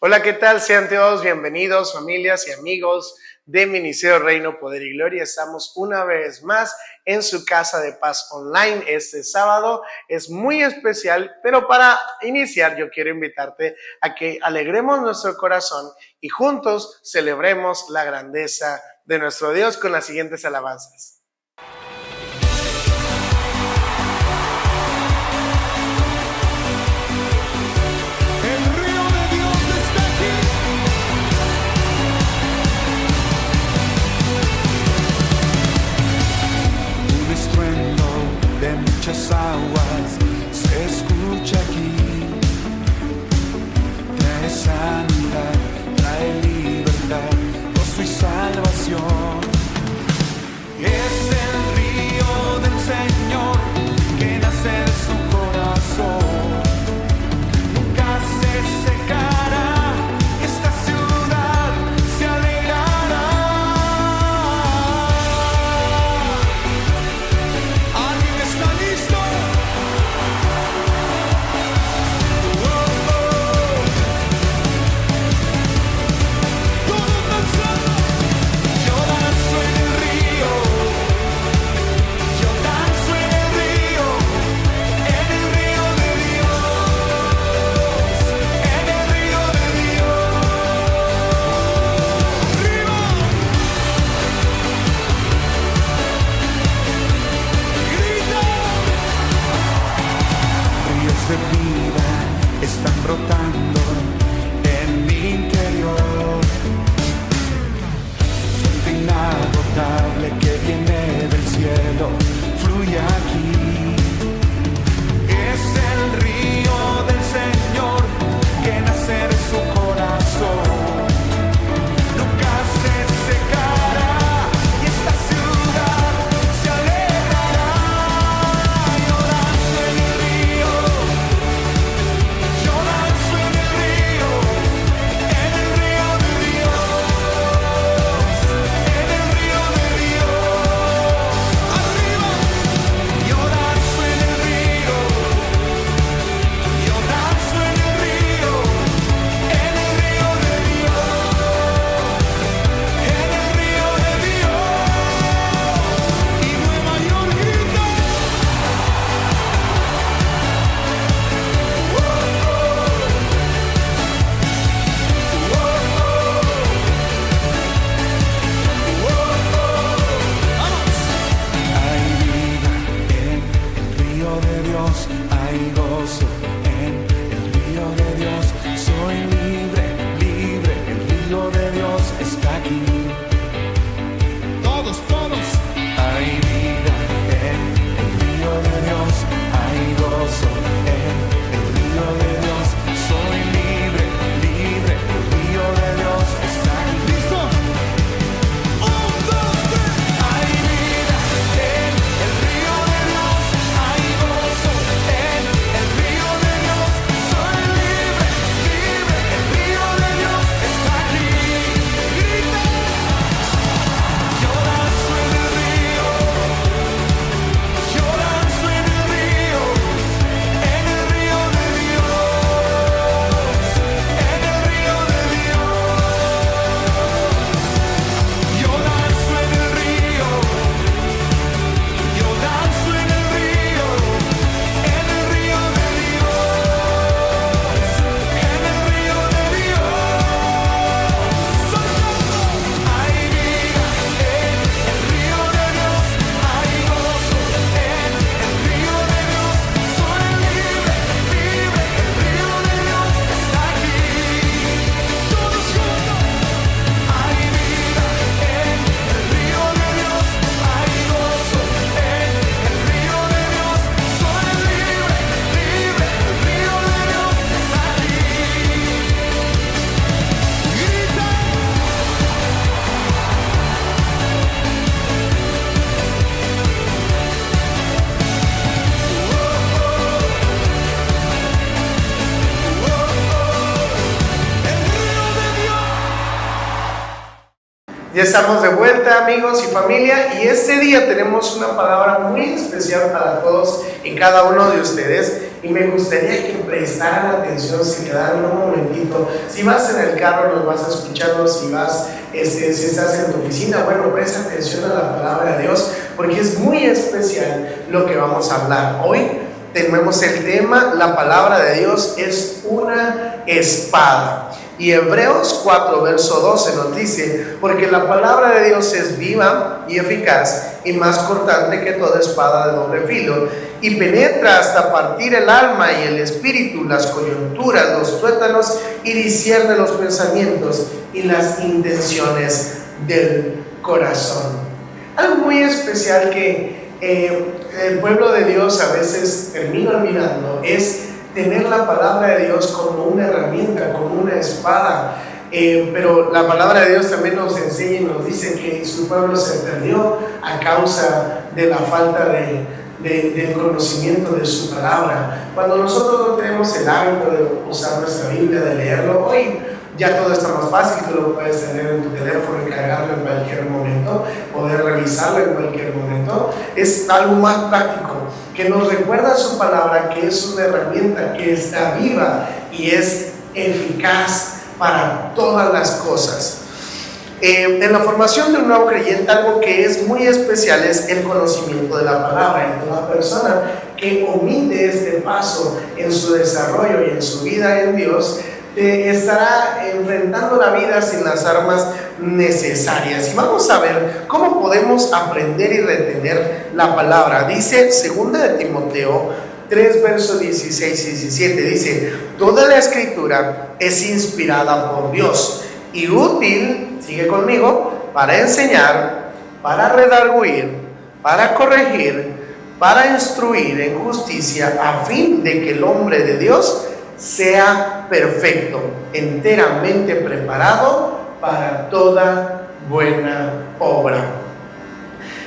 Hola, ¿qué tal? Sean todos bienvenidos, familias y amigos de Ministerio Reino, Poder y Gloria. Estamos una vez más en su casa de paz online. Este sábado es muy especial, pero para iniciar yo quiero invitarte a que alegremos nuestro corazón y juntos celebremos la grandeza de nuestro Dios con las siguientes alabanzas. Muchas aguas se escucha aquí, trae sanidad, trae libertad, gozo y salvación. Es el río del Señor que nace de su corazón, nunca se secará, esta ciudad se alegrará. ¿Alguien está listo? De vida están brotando en mi interior, fuente inagotable que viene del cielo, fluye aquí. Es el río del Señor que nace de su corazón, nunca se secará y esta ciudad se alegrará. Yo danzo en el río. Hay gozo en el río de Dios, soy libre, libre, el río de Dios está aquí. Todos, hay vida en el río de Dios, hay gozo en el río de Dios, soy libre, libre, el río de Dios está aquí. ¿Listo? 1, 2, 3. Hay vida en el río de Dios, hay gozo en el río de Dios, soy libre, libre, el río de Dios está aquí. Grita. Yo danzo en el río, yo danzo en el río de Dios, en el río de Dios. Yo danzo en el río, yo danzo en el río de Dios, en el río de Dios. Soltando, hay vida en el río de Dios, hay gozo en el río de Dios, soy libre, libre, el río de Dios está aquí. Todos juntos, hay vida en el río de Dios, hay gozo en el río de Dios, soy libre, libre, el río de Dios está aquí. Grita. El río de Dios. Ya estamos de vuelta, amigos y familia, y este día tenemos una palabra muy especial para todos y cada uno de ustedes. y me gustaría que prestaran atención, se quedaran un momentito. Si vas en el carro nos vas escuchando, si estás en tu oficina, bueno, presta atención a la palabra de Dios, porque es muy especial lo que vamos a hablar. Hoy tenemos el tema, la palabra de Dios es una espada. Y Hebreos 4, verso 12 nos dice, porque la palabra de Dios es viva y eficaz y más cortante que toda espada de doble filo, y penetra hasta partir el alma y el espíritu, las coyunturas, los tuétanos, y discierne los pensamientos y las intenciones del corazón. Algo muy especial que el pueblo de Dios a veces termina olvidando es tener la palabra de Dios como una herramienta, como una espada. Pero la palabra de Dios también nos enseña y nos dice que su pueblo se perdió a causa de la falta del conocimiento de su palabra. Cuando nosotros no tenemos el hábito de usar nuestra Biblia, de leerlo, hoy ya todo está más fácil, tú lo puedes tener en tu teléfono y cargarlo en cualquier momento, poder revisarlo en cualquier momento. Es algo más práctico, que nos recuerda su palabra, que es una herramienta que está viva y es eficaz para todas las cosas. En la formación de un nuevo creyente, algo que es muy especial es el conocimiento de la palabra. Y toda persona que omite este paso en su desarrollo y en su vida en Dios, estará enfrentando la vida sin las armas necesarias. Y vamos a ver cómo podemos aprender y retener la palabra. Dice 2 de Timoteo 3, versos 16 y 17, dice, toda la escritura es inspirada por Dios y útil, sigue conmigo, para enseñar, para redarguir, para corregir, para instruir en justicia, a fin de que el hombre de Dios sea perfecto, enteramente preparado para toda buena obra.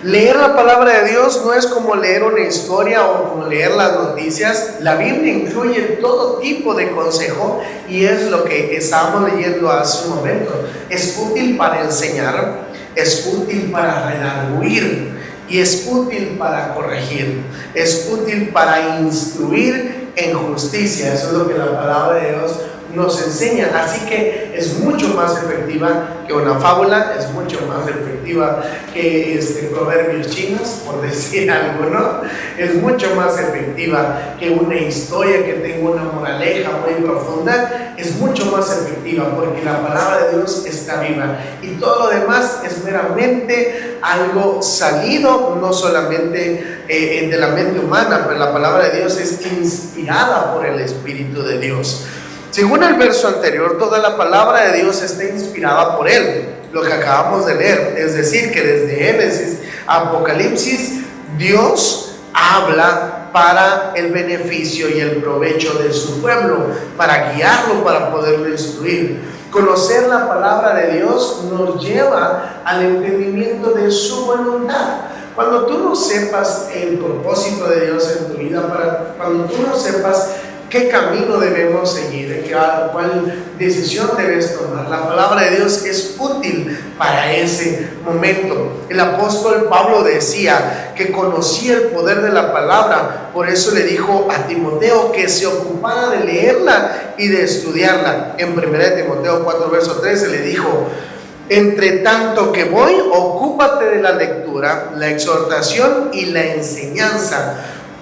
Leer la palabra de Dios no es como leer una historia o como leer las noticias. La Biblia incluye todo tipo de consejo y es lo que estábamos leyendo hace un momento. Es útil para enseñar, es útil para redarguir y es útil para corregir, es útil para instruir en justicia. Eso es lo que la palabra de Dios nos enseña. Así que es mucho más efectiva que una fábula, es mucho más efectiva que proverbios chinos, por decir algo, ¿no? Es mucho más efectiva que una historia que tenga una moraleja muy profunda. Es mucho más efectiva porque la palabra de Dios está viva y todo lo demás es meramente algo salido, no solamente de la mente humana, pero la palabra de Dios es inspirada por el Espíritu de Dios. Según el verso anterior, toda la palabra de Dios está inspirada por Él, lo que acabamos de leer, es decir, que desde Génesis a Apocalipsis, Dios habla para el beneficio y el provecho de su pueblo, para guiarlo, para poderlo instruir. Conocer la palabra de Dios nos lleva al entendimiento de su voluntad. Cuando tú no sepas el propósito de Dios en tu vida, cuando tú no sepas qué camino debemos seguir, cuál decisión debes tomar, la palabra de Dios es útil para ese momento. El apóstol Pablo decía que conocía el poder de la palabra, por eso le dijo a Timoteo que se ocupara de leerla y de estudiarla. En 1 Timoteo 4, verso 13 le dijo, entre tanto que voy, ocúpate de la lectura, la exhortación y la enseñanza.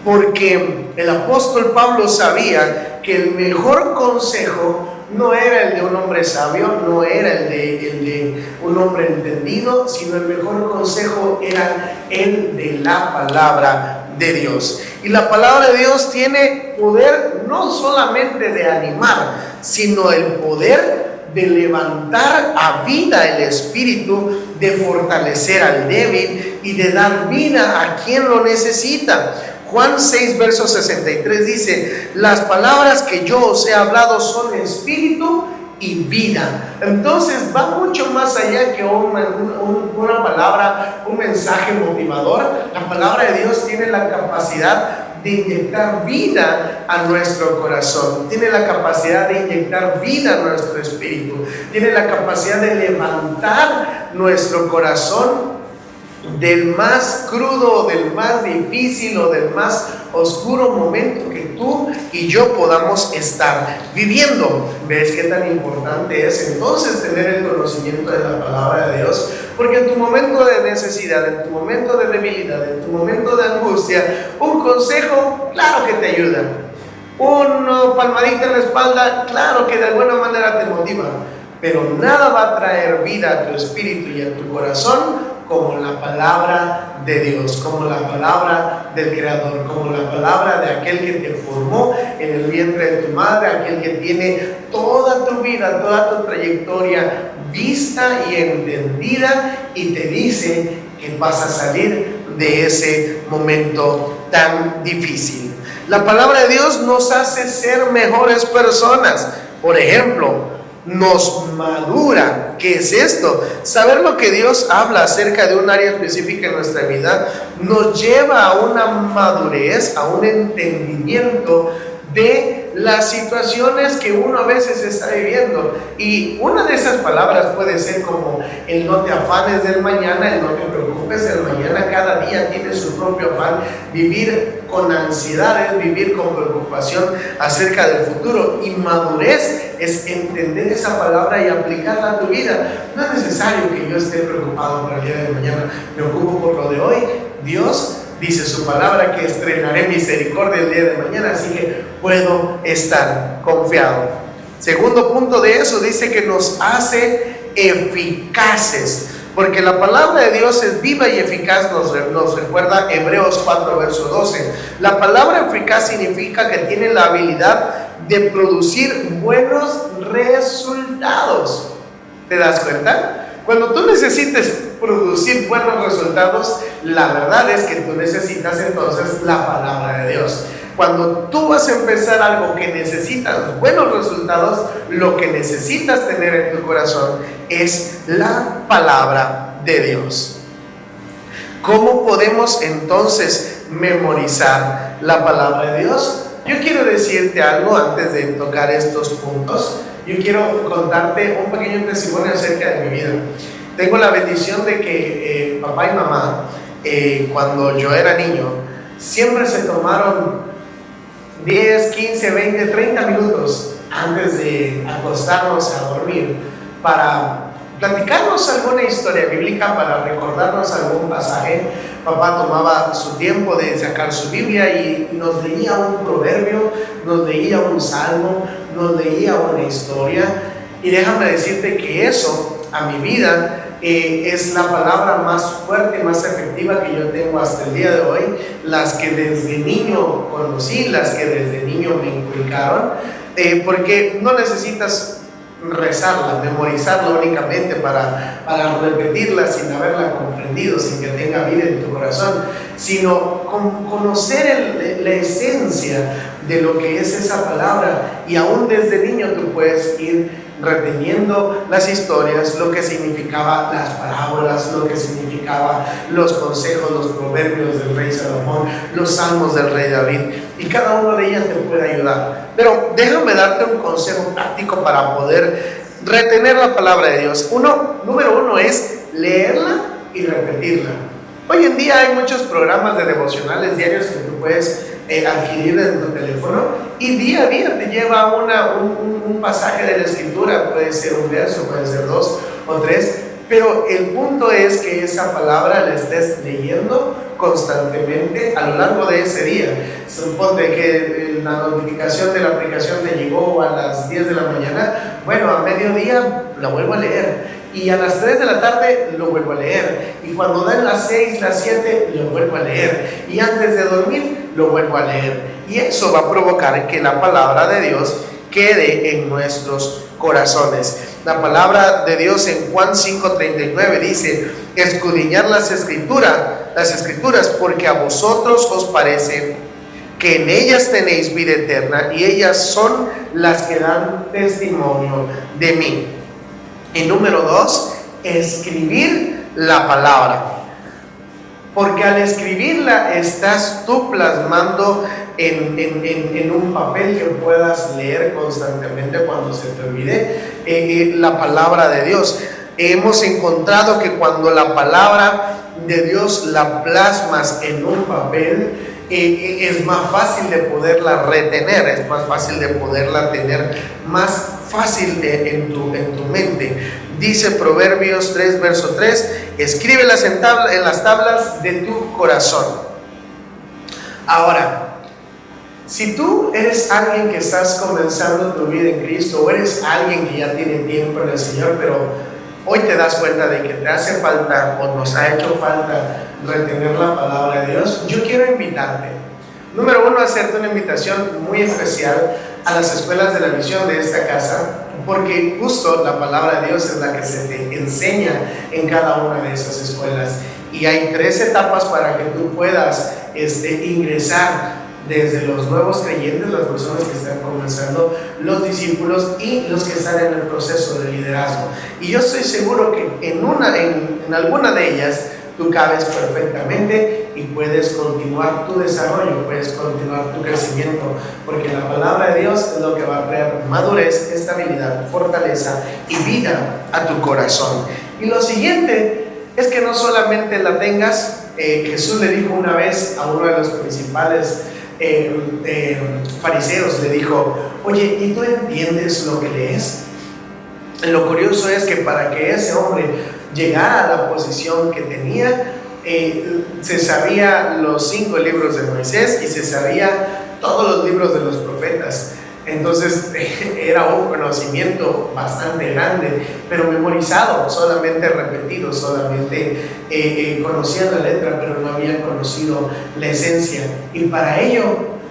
Porque el apóstol Pablo sabía que el mejor consejo no era el de un hombre sabio, no era el de un hombre entendido, sino el mejor consejo era el de la palabra de Dios. Y la palabra de Dios tiene poder no solamente de animar, sino el poder de levantar a vida el espíritu, de fortalecer al débil y de dar vida a quien lo necesita. Juan 6, verso 63 dice, las palabras que yo os he hablado son espíritu y vida. Entonces va mucho más allá que una palabra, un mensaje motivador. La palabra de Dios tiene la capacidad de inyectar vida a nuestro corazón, tiene la capacidad de inyectar vida a nuestro espíritu, tiene la capacidad de levantar nuestro corazón del más crudo, del más difícil o del más oscuro momento que tú y yo podamos estar viviendo. ¿Ves qué tan importante es entonces tener el conocimiento de la palabra de Dios? Porque en tu momento de necesidad, en tu momento de debilidad, en tu momento de angustia, un consejo, claro que te ayuda. Una palmadita en la espalda, claro que de alguna manera te motiva. Pero nada va a traer vida a tu espíritu y a tu corazón como la palabra de Dios, como la palabra del Creador, como la palabra de aquel que te formó en el vientre de tu madre, aquel que tiene toda tu vida, toda tu trayectoria vista y entendida y te dice que vas a salir de ese momento tan difícil. La palabra de Dios nos hace ser mejores personas. Por ejemplo, nos madura. ¿Qué es esto? Saber lo que Dios habla acerca de un área específica en nuestra vida nos lleva a una madurez, a un entendimiento de las situaciones que uno a veces está viviendo. Y una de esas palabras puede ser como el no te afanes del mañana, el no te preocupes del mañana. Cada día tiene su propio afán. Vivir con ansiedades, vivir con preocupación acerca del futuro. Y madurez es entender esa palabra y aplicarla a tu vida. No es necesario que yo esté preocupado por el día de mañana. Me ocupo por lo de hoy. Dios dice su palabra que estrenaré misericordia el día de mañana, así que puedo estar confiado. Segundo punto de eso, dice que nos hace eficaces, porque la palabra de Dios es viva y eficaz, nos recuerda Hebreos 4, verso 12. La palabra eficaz significa que tiene la habilidad de producir buenos resultados. ¿Te das cuenta? Cuando tú necesites producir buenos resultados, la verdad es que tú necesitas entonces la palabra de Dios. Cuando tú vas a empezar algo que necesitas buenos resultados, lo que necesitas tener en tu corazón es la palabra de Dios. ¿Cómo podemos entonces memorizar la palabra de Dios? Yo quiero decirte algo antes de tocar estos puntos. Yo quiero contarte un pequeño testimonio acerca de mi vida. Tengo la bendición de que papá y mamá, cuando yo era niño, siempre se tomaron 10, 15, 20, 30 minutos antes de acostarnos a dormir para platicarnos alguna historia bíblica, para recordarnos algún pasaje. Papá tomaba su tiempo de sacar su Biblia y nos leía un proverbio, nos leía un salmo, nos leía una historia. Y déjame decirte que eso a mi vida es la palabra más fuerte, más efectiva que yo tengo hasta el día de hoy. Las que desde niño conocí, las que desde niño me inculcaron, porque no necesitas rezarla, memorizarla únicamente para repetirla sin haberla comprendido, sin que tenga vida en tu corazón, sino conocer la esencia de lo que es esa palabra. Y aún desde niño tú puedes ir reteniendo las historias, lo que significaba las parábolas, lo que significaba los consejos, los proverbios del rey Salomón, los salmos del rey David, y cada uno de ellas te puede ayudar. Pero déjame darte un consejo práctico para poder retener la palabra de Dios. Número uno es leerla y repetirla. Hoy en día hay muchos programas de devocionales diarios que tú puedes adquirir en tu teléfono, y día a día te lleva un pasaje de la escritura. Puede ser un verso, puede ser 2 o 3, pero el punto es que esa palabra la estés leyendo constantemente a lo largo de ese día. Suponte que la notificación de la aplicación te llegó a las 10 de la mañana, bueno, a mediodía la vuelvo a leer, y a las 3 de la tarde lo vuelvo a leer, y cuando dan las 6, las 7 lo vuelvo a leer, y antes de dormir lo vuelvo a leer. Y eso va a provocar que la palabra de Dios quede en nuestros corazones. La palabra de Dios en Juan 5:39 dice: escudriñad las escrituras, porque a vosotros os parece que en ellas tenéis vida eterna, y ellas son las que dan testimonio de mí. Y número 2, escribir la palabra. Porque al escribirla estás tú plasmando en un papel que puedas leer constantemente cuando se te olvide la palabra de Dios. Hemos encontrado que cuando la palabra de Dios la plasmas en un papel, es más fácil de poderla retener, es más fácil de poderla tener más fácil en tu mente. Dice Proverbios 3, verso 3, escríbelas en las tablas de tu corazón. Ahora, si tú eres alguien que estás comenzando tu vida en Cristo, o eres alguien que ya tiene tiempo en el Señor, pero hoy te das cuenta de que te hace falta o nos ha hecho falta retener la palabra de Dios, yo quiero invitarte, número uno, a hacerte una invitación muy especial a las escuelas de la visión de esta casa, porque justo la palabra de Dios es la que se te enseña en cada una de esas escuelas, y hay 3 etapas para que tú puedas ingresar, desde los nuevos creyentes, las personas que están comenzando, los discípulos y los que están en el proceso de liderazgo. Y yo estoy seguro que en alguna de ellas tú cabes perfectamente y puedes continuar tu desarrollo, puedes continuar tu crecimiento, porque la palabra de Dios es lo que va a traer madurez, estabilidad, fortaleza y vida a tu corazón. Y lo siguiente es que no solamente la tengas, Jesús le dijo una vez a uno de los principales fariseos, le dijo: oye, ¿y tú entiendes lo que lees? Lo curioso es que para que ese hombre llegara a la posición que tenía, se sabía los 5 libros de Moisés y se sabía todos los libros de los profetas. Entonces era un conocimiento bastante grande, pero memorizado, solamente repetido, solamente conocían la letra, pero no habían conocido la esencia. Y para ello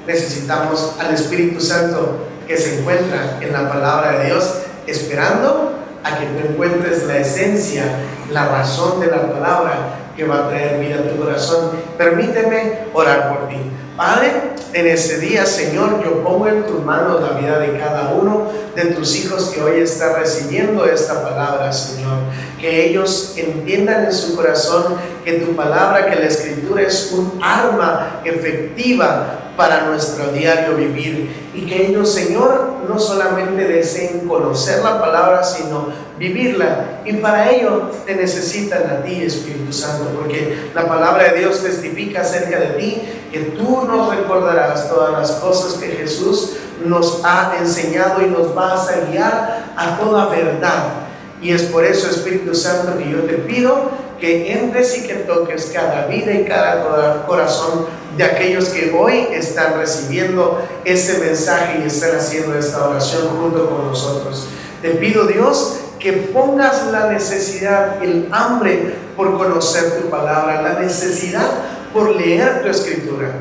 necesitamos al Espíritu Santo que se encuentra en la palabra de Dios, esperando a que tú encuentres la esencia, la razón de la palabra que va a traer vida a tu corazón. Permíteme orar por ti. Padre, en este día, Señor, yo pongo en tus manos la vida de cada uno de tus hijos que hoy está recibiendo esta palabra, Señor. Que ellos entiendan en su corazón que tu palabra, que la Escritura es un arma efectiva para nuestro diario vivir, y que ellos, Señor, no solamente deseen conocer la palabra, sino vivirla. Y para ello te necesitan a ti, Espíritu Santo, porque la palabra de Dios testifica acerca de ti, que tú nos recordarás todas las cosas que Jesús nos ha enseñado y nos vas a guiar a toda verdad. Y es por eso, Espíritu Santo, que yo te pido que entres y que toques cada vida y cada corazón de aquellos que hoy están recibiendo ese mensaje y están haciendo esta oración junto con nosotros. Te pido, Dios, que pongas la necesidad, el hambre por conocer tu palabra, la necesidad por leer tu Escritura.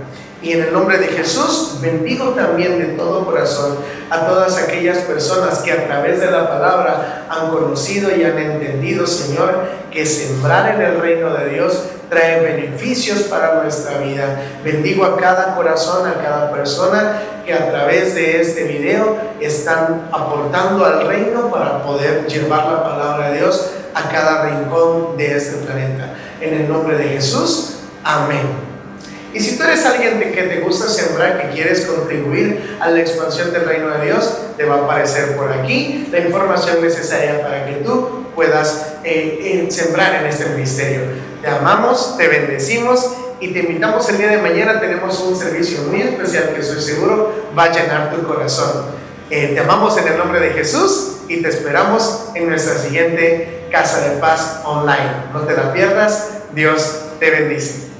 Y en el nombre de Jesús, bendigo también de todo corazón a todas aquellas personas que a través de la palabra han conocido y han entendido, Señor, que sembrar en el reino de Dios trae beneficios para nuestra vida. Bendigo a cada corazón, a cada persona que a través de este video están aportando al reino para poder llevar la palabra de Dios a cada rincón de este planeta. En el nombre de Jesús, amén. Y si tú eres alguien que te gusta sembrar, que quieres contribuir a la expansión del reino de Dios, te va a aparecer por aquí la información necesaria para que tú puedas sembrar en este ministerio. Te amamos, te bendecimos y te invitamos el día de mañana. Tenemos un servicio muy especial que estoy seguro va a llenar tu corazón. Te amamos en el nombre de Jesús y te esperamos en nuestra siguiente Casa de Paz Online. No te la pierdas. Dios te bendice.